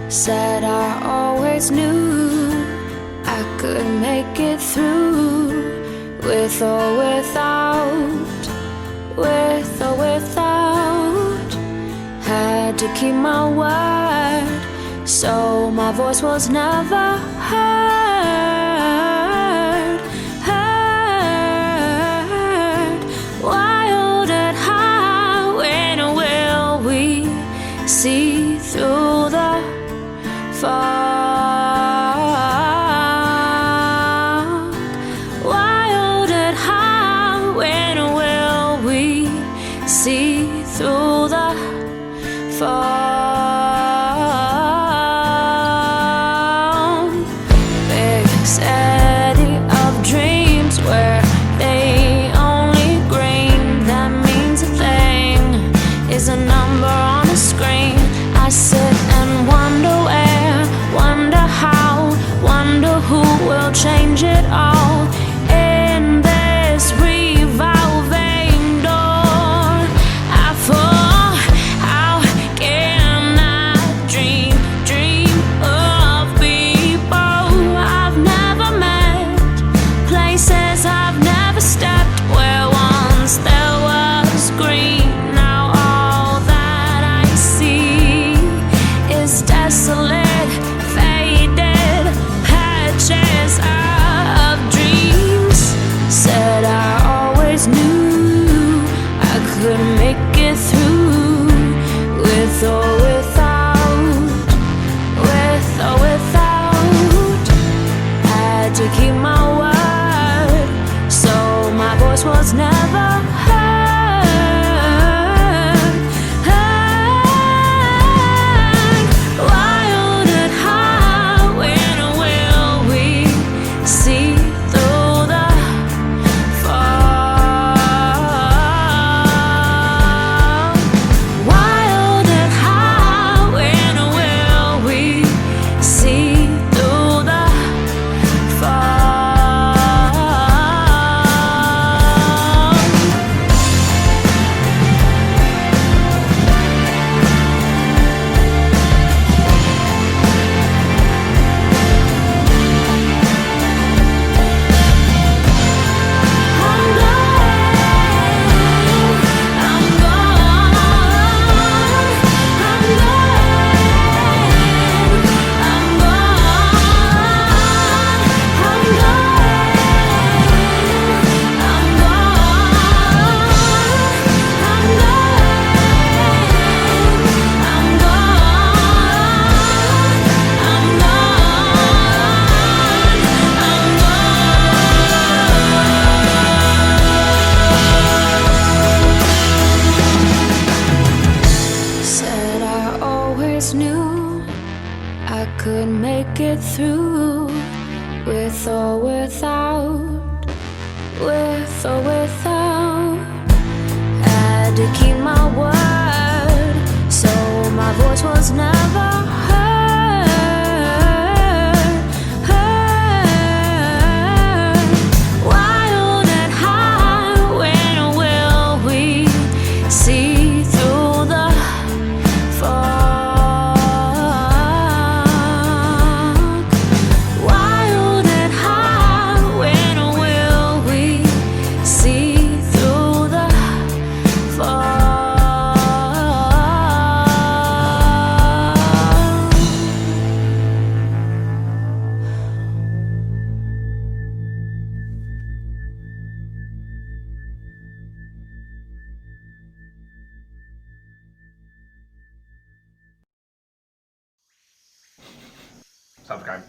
Said I always knew I could make it through, with or without, with or without. Had to keep my word, so my voice was never heard. Wild at heart, when will we see through the fog? Wild at heart, when will we see through the fog? Big city of dreams where they only green, that means a thing, is a number on a screen. I sit and wonder where, wonder how, wonder who will change it all in this revolving door. I fall, how can I dream of people I've never met, places I've never stepped, where once there was green. Now all that I see is desolate, faded patches of dreams. Said I always knew I could make it through, with or without, with or without. Had to keep my word, so my voice was never heard. Wild at heart, when will we see through the fog? Wild at heart, when will we see through the fog? Said I always knew I could make it through, with or without, with or without. Had to keep my word, so my voice was never heard. Wild at heart, when will we see through the fog? Wild at heart, when will we see through the fog? Subscribe.